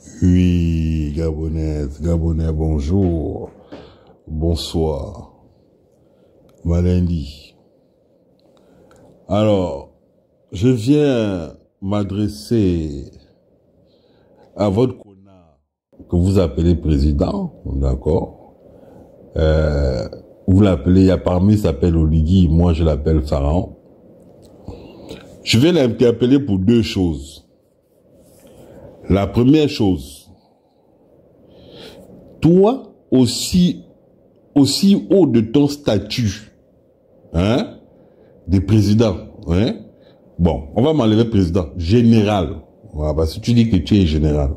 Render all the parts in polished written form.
Oui, Gabonaise, Gabonais, bonjour, bonsoir, Malindi. Alors, je viens m'adresser à votre connard que vous appelez président, d'accord? Vous l'appelez, il y a parmi, il s'appelle Oligui, moi je l'appelle Pharaon. Je vais l'interpeller pour deux choses. La première chose, toi aussi haut de ton statut, hein, de président, hein, bon, on va m'enlever président, général, voilà, parce que tu dis que tu es général.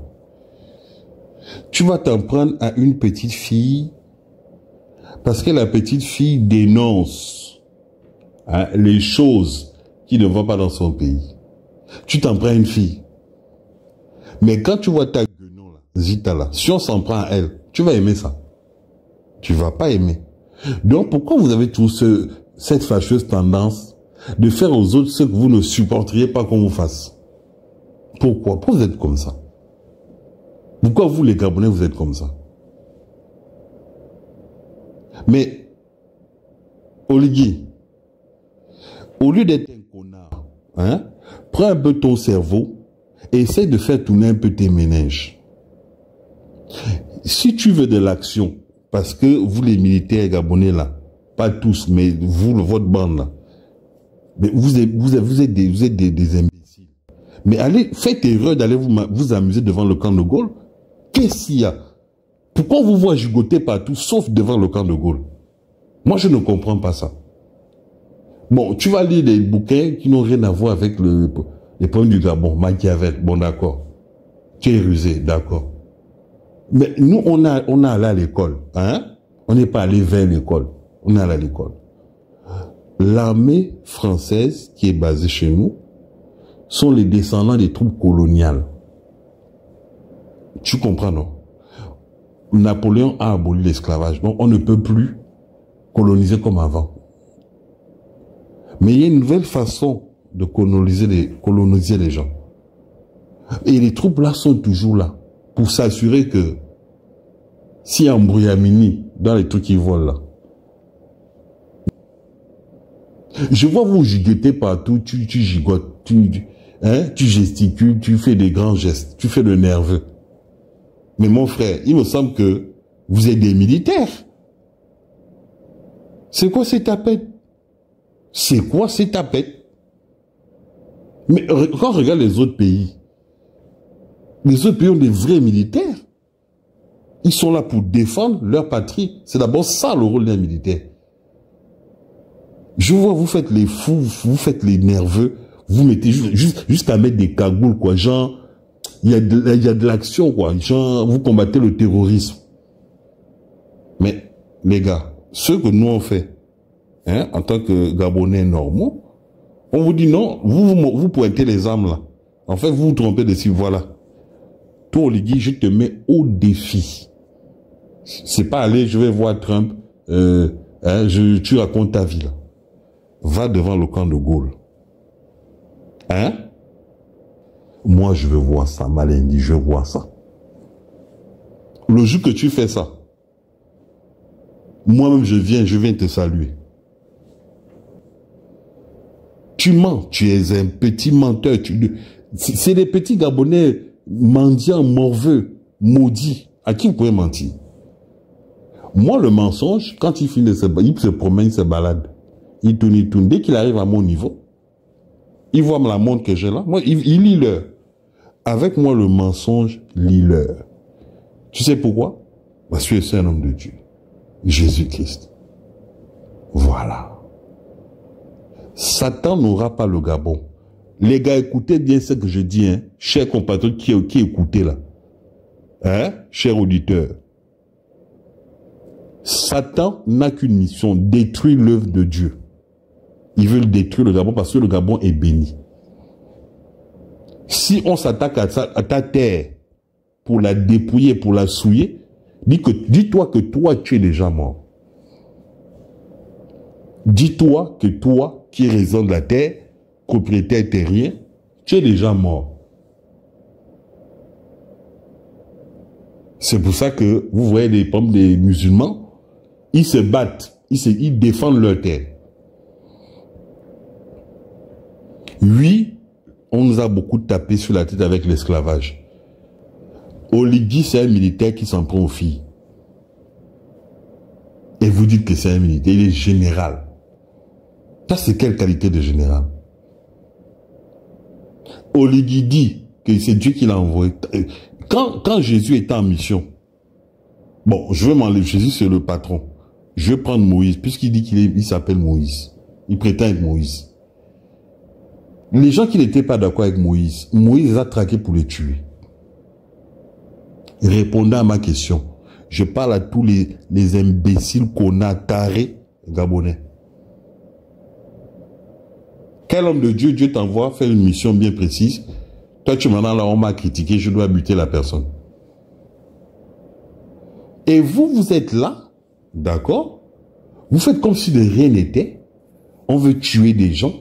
Tu vas t'en prendre à une petite fille, parce que la petite fille dénonce, hein, les choses qui ne vont pas dans son pays. Tu t'en prends à une fille. Mais quand tu vois ta guenon là, Zita là, si on s'en prend à elle, tu vas aimer ça. Tu vas pas aimer. Donc pourquoi vous avez tous cette fâcheuse tendance de faire aux autres ce que vous ne supporteriez pas qu'on vous fasse? Pourquoi? Pourquoi vous êtes comme ça? Pourquoi vous les Gabonais vous êtes comme ça? Mais, Oligui, au lieu d'être un connard, hein, prends un peu ton cerveau et essaye de faire tourner un peu tes méninges. Si tu veux de l'action, parce que vous les militaires gabonais là, pas tous, mais vous, votre bande là, mais vous êtes des imbéciles. Mais allez, faites erreur d'aller vous amuser devant le camp de Gaulle. Qu'est-ce qu'il y a? Pourquoi vous voyez gigoter partout, sauf devant le camp de Gaulle? Moi, je ne comprends pas ça. Bon, tu vas lire des bouquins qui n'ont rien à voir avec les problèmes du Gabon, Machiavel, bon d'accord. Tu es rusé, d'accord. Mais nous, on a allé à l'école, hein? On n'est pas allé vers l'école, on est allé à l'école. L'armée française qui est basée chez nous sont les descendants des troupes coloniales. Tu comprends, non? Napoléon a aboli l'esclavage, donc on ne peut plus coloniser comme avant. Mais il y a une nouvelle façon de coloniser les gens. Et les troupes là sont toujours là pour s'assurer que s'il y a un brouillamini dans les trucs qui volent là, je vois vous gigoter partout, tu gigotes, tu gesticules, tu fais des grands gestes, tu fais le nerveux. Mais mon frère, il me semble que vous êtes des militaires. C'est quoi ces tapettes? C'est quoi ces tapettes? Mais quand on regarde les autres pays ont des vrais militaires. Ils sont là pour défendre leur patrie. C'est d'abord ça le rôle d'un militaire. Je vois, vous faites les fous, vous faites les nerveux, vous mettez jusqu'à mettre des cagoules, quoi. Genre, il y a de l'action, quoi. Genre, vous combattez le terrorisme. Mais, les gars, ce que nous on fait, hein, en tant que Gabonais normaux, on vous dit non, vous pointez les armes là. En fait, vous vous trompez de si, voilà. Toi, Oligui, je te mets au défi. C'est pas aller, je vais voir Trump, tu racontes ta vie là. Va devant le camp de Gaulle. Hein? Moi, je veux voir ça, Malindi, je veux voir ça. Le jour que tu fais ça, moi-même, je viens te saluer. Tu mens, tu es un petit menteur. C'est des petits Gabonais mendiants, morveux, maudits. À qui vous pouvez mentir? Moi, le mensonge, quand il finit, il se promène, il se balade. Il tourne. Dès qu'il arrive à mon niveau, il voit la montre que j'ai là. Moi, il lit l'heure. Avec moi, le mensonge lit l'heure. Tu sais pourquoi? Parce que c'est un homme de Dieu. Jésus-Christ. Voilà. Satan n'aura pas le Gabon. Les gars, écoutez bien ce que je dis, hein, chers compatriotes qui écoutez là. Hein, chers auditeurs. Satan n'a qu'une mission, détruire l'œuvre de Dieu. Ils veulent détruire le Gabon parce que le Gabon est béni. Si on s'attaque à ta terre pour la dépouiller, pour la souiller, dis-toi que toi, tu es déjà mort. Dis-toi que toi, qui es résident de la terre, propriétaire terrien, tu es déjà mort. C'est pour ça que vous voyez les pommes des musulmans, ils se battent, ils défendent leur terre. Oui, on nous a beaucoup tapé sur la tête avec l'esclavage. Oligui, c'est un militaire qui s'en prend aux filles. Et vous dites que c'est un militaire, il est général. Ça, c'est quelle qualité de général? Oligui dit que c'est Dieu qui l'a envoyé. Quand Jésus était en mission, bon, je veux m'enlever, Jésus c'est le patron. Je vais prendre Moïse, puisqu'il dit qu'il s'appelle Moïse. Il prétend être Moïse. Les gens qui n'étaient pas d'accord avec Moïse, Moïse les a traqués pour les tuer. Répondant à ma question, je parle à tous les imbéciles qu'on a tarés gabonais. Quel homme de Dieu, Dieu t'envoie faire une mission bien précise. Toi, tu m'en as là, on m'a critiqué, je dois buter la personne. Et vous, vous êtes là, d'accord? Vous faites comme si de rien n'était. On veut tuer des gens.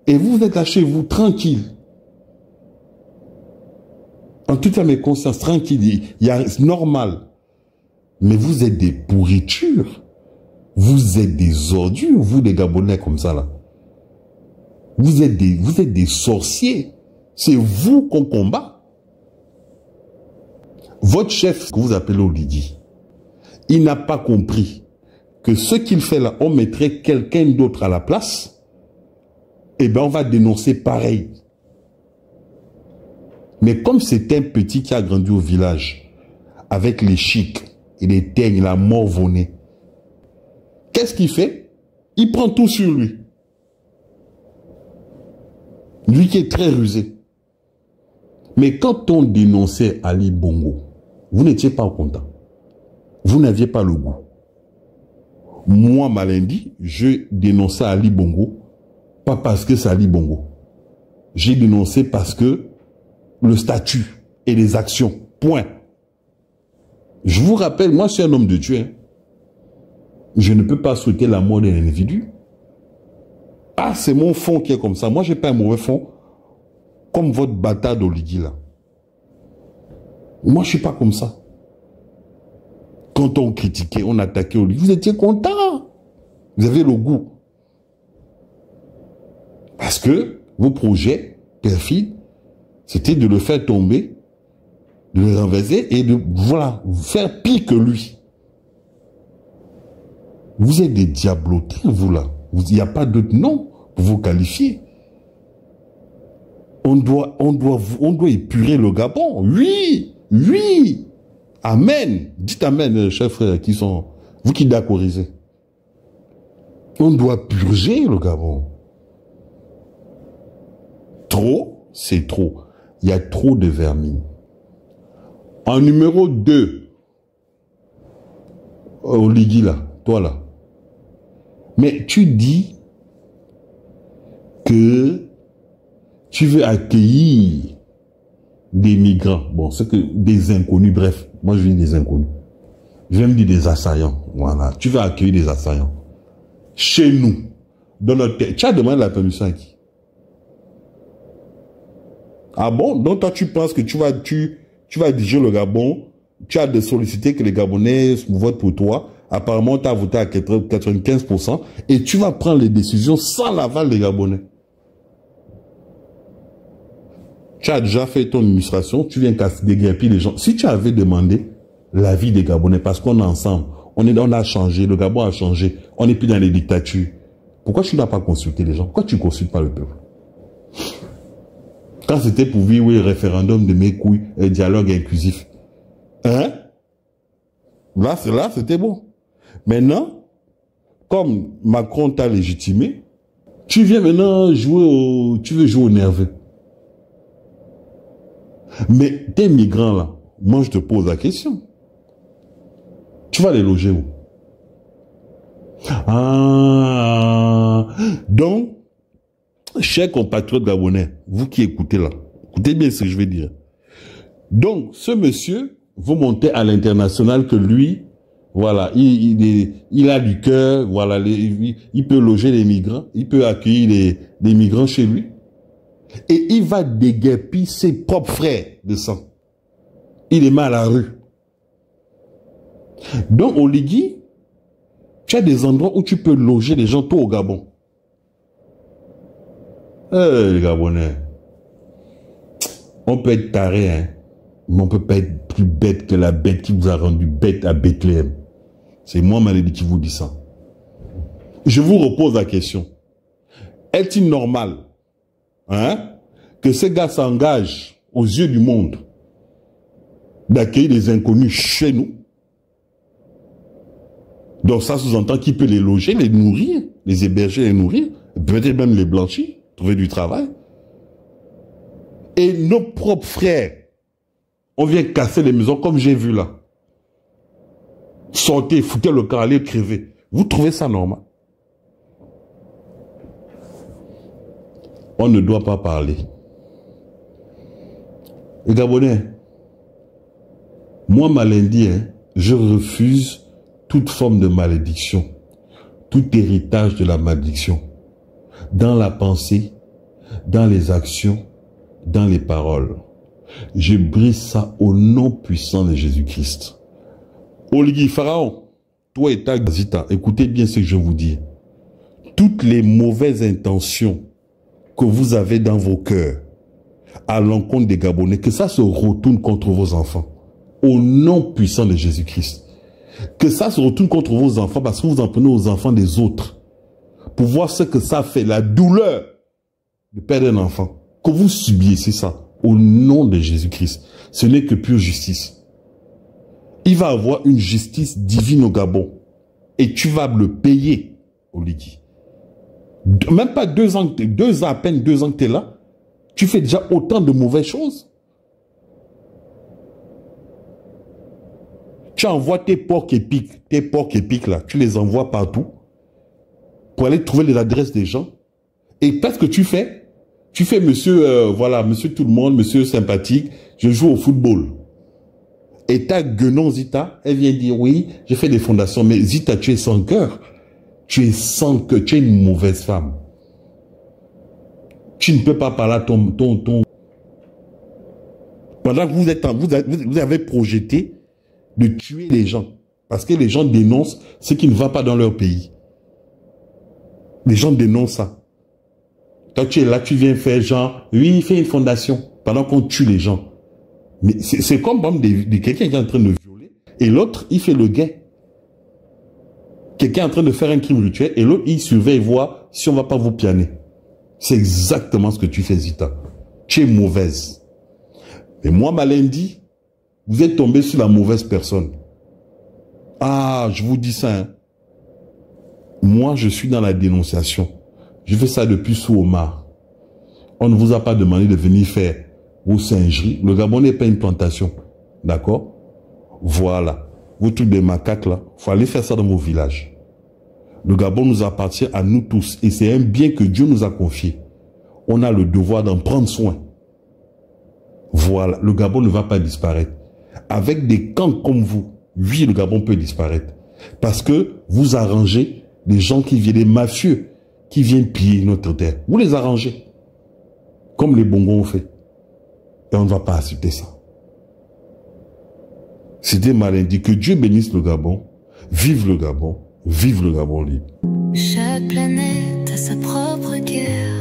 Et vous êtes là chez vous, tranquille. En toute âme et conscience, tranquille. C'est normal. Mais vous êtes des pourritures. Vous êtes des ordures, vous, des Gabonais comme ça, là. Vous êtes des sorciers. C'est vous qu'on combat. Votre chef, que vous appelez Oligui, il n'a pas compris que ce qu'il fait là, on mettrait quelqu'un d'autre à la place, et bien on va dénoncer pareil. Mais comme c'est un petit qui a grandi au village, avec les chics et les teignes, la morvonnée, qu'est-ce qu'il fait? Il prend tout sur lui. Lui qui est très rusé. Mais quand on dénonçait Ali Bongo, vous n'étiez pas content. Vous n'aviez pas le goût. Moi, Malindi, je dénonçais Ali Bongo, pas parce que c'est Ali Bongo. J'ai dénoncé parce que le statut et les actions, point. Je vous rappelle, moi je suis un homme de Dieu. Hein. Je ne peux pas souhaiter la mort d'un individu. Ah, c'est mon fond qui est comme ça. Moi, je n'ai pas un mauvais fond, comme votre bâtard d'Oligui là. Moi, je ne suis pas comme ça. Quand on critiquait, on attaquait Oligui, vous étiez content. Vous avez le goût. Parce que vos projets perfides, c'était de le faire tomber, de le renverser et de, voilà, faire pire que lui. Vous êtes des diablotés, vous là. Il n'y a pas d'autre nom pour vous qualifier. On doit épurer le Gabon. Oui, oui. Amen. Dites amen, chers frères, qui sont, vous qui d'accordsez. On doit purger le Gabon. Trop, c'est trop. Il y a trop de vermine. En numéro 2, Oligui là, toi là. Mais tu dis que tu veux accueillir des migrants. Bon, c'est que des inconnus, bref. Moi, je dis des inconnus. Je vais me dire des assaillants. Voilà. Tu veux accueillir des assaillants. Chez nous, dans notre terre. Tu as demandé la permission à qui? Ah bon? Donc toi, tu penses que tu vas diriger le Gabon, tu as de solliciter que les Gabonais votent pour toi. Apparemment, tu as voté à 95% et tu vas prendre les décisions sans l'aval des Gabonais. Tu as déjà fait ton administration, tu viens déguerpir les gens. Si tu avais demandé l'avis des Gabonais, parce qu'on est ensemble, on a changé, le Gabon a changé, on n'est plus dans les dictatures. Pourquoi tu n'as pas consulté les gens? Pourquoi tu ne consultes pas le peuple? Quand c'était pour vivre, oui, référendum de mes couilles, dialogue inclusif. Hein? Là, c'était bon. Maintenant, comme Macron t'a légitimé, tu viens maintenant jouer tu veux jouer au nerveux. Mais tes migrants là, moi je te pose la question. Tu vas les loger où? Ah, donc, chers compatriotes gabonais, vous qui écoutez là, écoutez bien ce que je vais dire. Donc, ce monsieur, vous montez à l'international que lui, voilà, il a du cœur, voilà, il peut loger les migrants, il peut accueillir les migrants chez lui. Et il va déguerpir ses propres frères de sang. Il les met à la rue. Donc, au Ligui, tu as des endroits où tu peux loger les gens, toi au Gabon. Les Gabonais, on peut être taré, hein, mais on peut pas être plus bête que la bête qui vous a rendu bête à Bethléem. C'est moi, Maledi, qui vous dit ça. Je vous repose la question. Est-il normal, hein, que ces gars s'engagent aux yeux du monde d'accueillir des inconnus chez nous? Donc ça sous-entend qu'il peut les loger, les nourrir, les héberger, les nourrir, peut-être même les blanchir, trouver du travail. Et nos propres frères, on vient casser les maisons comme j'ai vu là. Sortez, foutez le camp, allez crever. Vous trouvez ça normal? On ne doit pas parler. Les Gabonais, moi, Malindi, hein, je refuse toute forme de malédiction, tout héritage de la malédiction, dans la pensée, dans les actions, dans les paroles. Je brise ça au nom puissant de Jésus-Christ. Oligui Pharaon, toi et ta Zita, écoutez bien ce que je vous dis. Toutes les mauvaises intentions que vous avez dans vos cœurs à l'encontre des Gabonais, que ça se retourne contre vos enfants. Au nom puissant de Jésus-Christ. Que ça se retourne contre vos enfants parce que vous en prenez aux enfants des autres. Pour voir ce que ça fait, la douleur de perdre un enfant. Que vous subiez, c'est ça. Au nom de Jésus-Christ. Ce n'est que pure justice. Il va avoir une justice divine au Gabon. Et tu vas le payer, Oligui. Même pas 2 ans, à peine 2 ans que tu es là. Tu fais déjà autant de mauvaises choses. Tu envoies tes porcs épics là, tu les envoies partout pour aller trouver les adresses des gens. Et qu'est-ce que tu fais? Tu fais monsieur, voilà, monsieur tout le monde, monsieur sympathique, je joue au football. Et ta guenon Zita, elle vient dire oui, j'ai fait des fondations, mais Zita, tu es sans cœur. Tu es sans cœur, tu es une mauvaise femme. Tu ne peux pas parler à ton... Pendant que vous avez projeté de tuer les gens. Parce que les gens dénoncent ce qui ne va pas dans leur pays. Les gens dénoncent ça. Toi, tu es là, tu viens faire genre, oui, fais une fondation, pendant qu'on tue les gens. Mais c'est comme quelqu'un qui est en train de violer, et l'autre, il fait le gay. Quelqu'un est en train de faire un crime rituel, et l'autre, il surveille, voit si on ne va pas vous pianer. C'est exactement ce que tu fais, Zita. Tu es mauvaise. Et moi, Malindi, vous êtes tombé sur la mauvaise personne. Ah, je vous dis ça. Hein. Moi, je suis dans la dénonciation. Je fais ça depuis sous Omar. On ne vous a pas demandé de venir faire vos singeries. Le Gabon n'est pas une plantation. D'accord? Voilà. Vous trucs des macaques là, il faut aller faire ça dans vos villages. Le Gabon nous appartient à nous tous. Et c'est un bien que Dieu nous a confié. On a le devoir d'en prendre soin. Voilà. Le Gabon ne va pas disparaître. Avec des camps comme vous, oui, le Gabon peut disparaître. Parce que vous arrangez des gens qui viennent, des mafieux, qui viennent piller notre terre. Vous les arrangez. Comme les Bongos ont fait. Et on ne va pas accepter ça. C'était Malindi. Que Dieu bénisse le Gabon. Vive le Gabon. Vive le Gabon libre. Chaque planète a sa propre guerre.